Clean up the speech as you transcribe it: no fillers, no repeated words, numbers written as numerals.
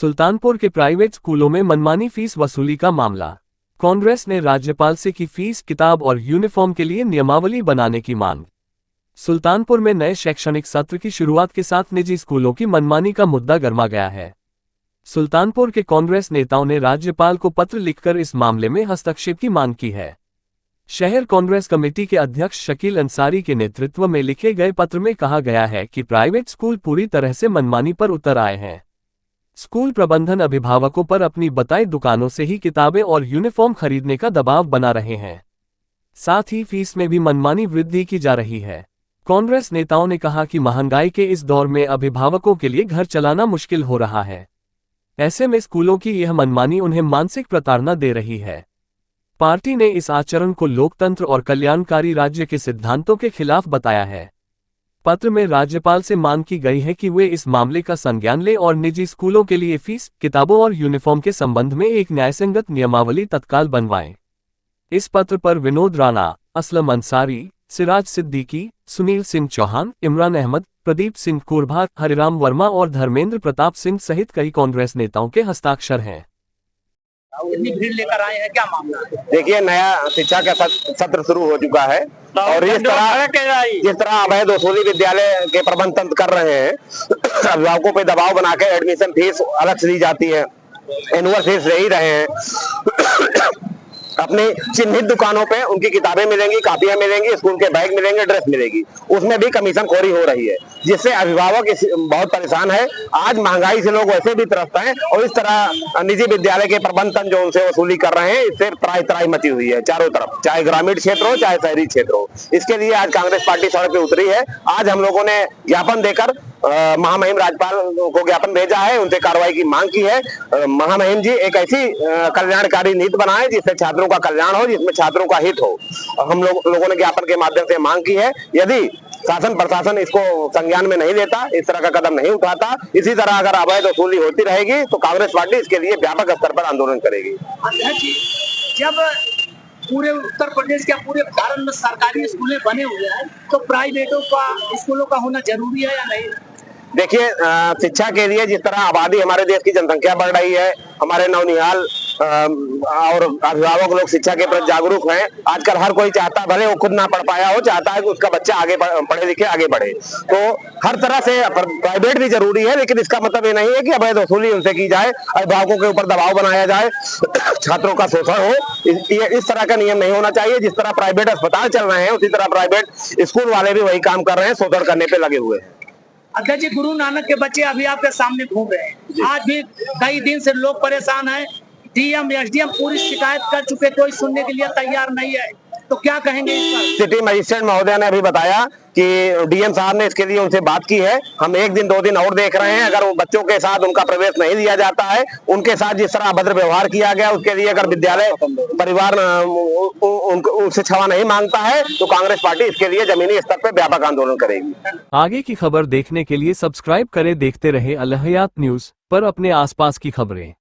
सुल्तानपुर के प्राइवेट स्कूलों में मनमानी फीस वसूली का मामला। कांग्रेस ने राज्यपाल से की फीस, किताब और यूनिफॉर्म के लिए नियमावली बनाने की मांग। सुल्तानपुर में नए शैक्षणिक सत्र की शुरुआत के साथ निजी स्कूलों की मनमानी का मुद्दा गर्मा गया है। सुल्तानपुर के कांग्रेस नेताओं ने राज्यपाल को पत्र लिखकर इस मामले में हस्तक्षेप की मांग की है। शहर कांग्रेस कमेटी के अध्यक्ष शकील अंसारी के नेतृत्व में लिखे गए पत्र में कहा गया है कि प्राइवेट स्कूल पूरी तरह से मनमानी पर उतर आए हैं। स्कूल प्रबंधन अभिभावकों पर अपनी बताई दुकानों से ही किताबें और यूनिफॉर्म खरीदने का दबाव बना रहे हैं। साथ ही फीस में भी मनमानी वृद्धि की जा रही है। कांग्रेस नेताओं ने कहा कि महंगाई के इस दौर में अभिभावकों के लिए घर चलाना मुश्किल हो रहा है। ऐसे में स्कूलों की यह मनमानी उन्हें मानसिक प्रताड़ना दे रही है। पार्टी ने इस आचरण को लोकतंत्र और कल्याणकारी राज्य के सिद्धांतों के खिलाफ बताया है। पत्र में राज्यपाल से मांग की गई है कि वे इस मामले का संज्ञान लें और निजी स्कूलों के लिए फीस, किताबों और यूनिफॉर्म के संबंध में एक न्यायसंगत नियमावली तत्काल बनवाएं। इस पत्र पर विनोद राणा, असलम अंसारी, सिराज सिद्दीकी, सुनील सिंह चौहान, इमरान अहमद, प्रदीप सिंह कुरभा, हरिराम वर्मा और धर्मेंद्र प्रताप सिंह सहित कई कांग्रेस नेताओं के हस्ताक्षर हैं। इतनी भीड़ लेकर आए हैं, क्या मामला है? देखिए, नया शिक्षा का सत्र शुरू हो चुका है और जिस तरह अवैध वसूली विद्यालय के प्रबंध तंत्र कर रहे हैं, अभिभावकों पे दबाव बनाकर एडमिशन फीस अलग से दी जाती है, एनुअल फीस ले ही रहे हैं। अपनी चिन्हित दुकानों पे उनकी किताबें मिलेंगी, कापियां मिलेंगी, स्कूल के बैग मिलेंगे, ड्रेस मिलेगी, उसमें भी कमीशन खोरी हो रही है, जिससे अभिभावक बहुत परेशान है। आज महंगाई से लोग वैसे भी त्रस्त हैं और इस तरह निजी विद्यालय के प्रबंधन जो उनसे वसूली कर रहे हैं, इससे त्राही मची हुई है चारों तरफ, चाहे ग्रामीण क्षेत्र हो चाहे शहरी क्षेत्र हो। इसके लिए आज कांग्रेस पार्टी सड़क पे उतरी है। आज हम लोगों ने ज्ञापन देकर महामहिम राज्यपाल को ज्ञापन भेजा है, उनसे कार्रवाई की मांग की है। महामहिम जी एक ऐसी कल्याणकारी नीति बनाए जिससे छात्रों का कल्याण हो, जिसमें छात्रों का हित हो। हम लोगों ने ज्ञापन के माध्यम से मांग की है। यदि शासन प्रशासन इसको संज्ञान में नहीं लेता, इस तरह का कदम नहीं उठाता, इसी तरह अगर अवैध वसूली होती रहेगी तो कांग्रेस पार्टी इसके लिए व्यापक स्तर पर आंदोलन करेगी। जब पूरे उत्तर प्रदेश के पूरे भारत में सरकारी स्कूलें बने हुए हैं तो प्राइवेटों का स्कूलों का होना जरूरी है या नहीं? देखिए, शिक्षा के लिए जिस तरह आबादी, हमारे देश की जनसंख्या बढ़ रही है, हमारे नौनिहाल और अभिभावक लोग शिक्षा के प्रति जागरूक हैं। आजकल हर कोई चाहता है, भले वो खुद ना पढ़ पाया हो, चाहता है कि उसका बच्चा आगे पढ़े लिखे आगे बढ़े। तो हर तरह से प्राइवेट भी जरूरी है, लेकिन इसका मतलब ये नहीं है कि अवैध वसूली उनसे की जाए, अभिभावकों के ऊपर दबाव बनाया जाए, छात्रों का शोषण हो। इस तरह का नियम नहीं होना चाहिए। जिस तरह प्राइवेट अस्पताल चल रहे हैं, उसी तरह प्राइवेट स्कूल वाले भी वही काम कर रहे हैं, शोषण करने पे लगे हुए हैं। अध्यक्ष जी, गुरु नानक के बच्चे अभी आपके सामने घूम रहे हैं। आज भी कई दिन से लोग परेशान हैं। डीएम एसडीएम पूरी शिकायत कर चुके, कोई सुनने के लिए तैयार नहीं है, तो क्या कहेंगे इस पर? सिटी मजिस्ट्रेट महोदय ने अभी बताया कि डीएम साहब ने इसके लिए उनसे बात की है। हम 1 दिन 2 दिन और देख रहे हैं। अगर बच्चों के साथ उनका प्रवेश नहीं दिया जाता है, उनके साथ जिस तरह अभद्र व्यवहार किया गया, उसके लिए अगर विद्यालय परिवार उनसे क्षमा नहीं मांगता है तो कांग्रेस पार्टी इसके लिए जमीनी स्तर पर व्यापक आंदोलन करेगी। आगे की खबर देखने के लिए सब्सक्राइब करें। देखते रहे अल हयात न्यूज पर अपने आसपास की खबरें।